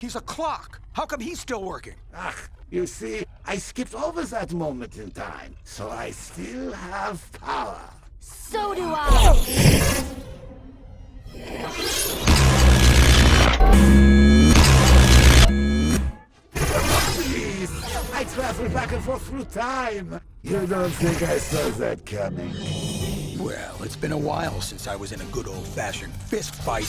He's a clock. How come he's still working? Ah, you see, I skipped over that moment in time, so I still have power. So do I! Please, I travel back and forth through time. You don't think I saw that coming? Well, it's been a while since I was in a good old-fashioned fist fight.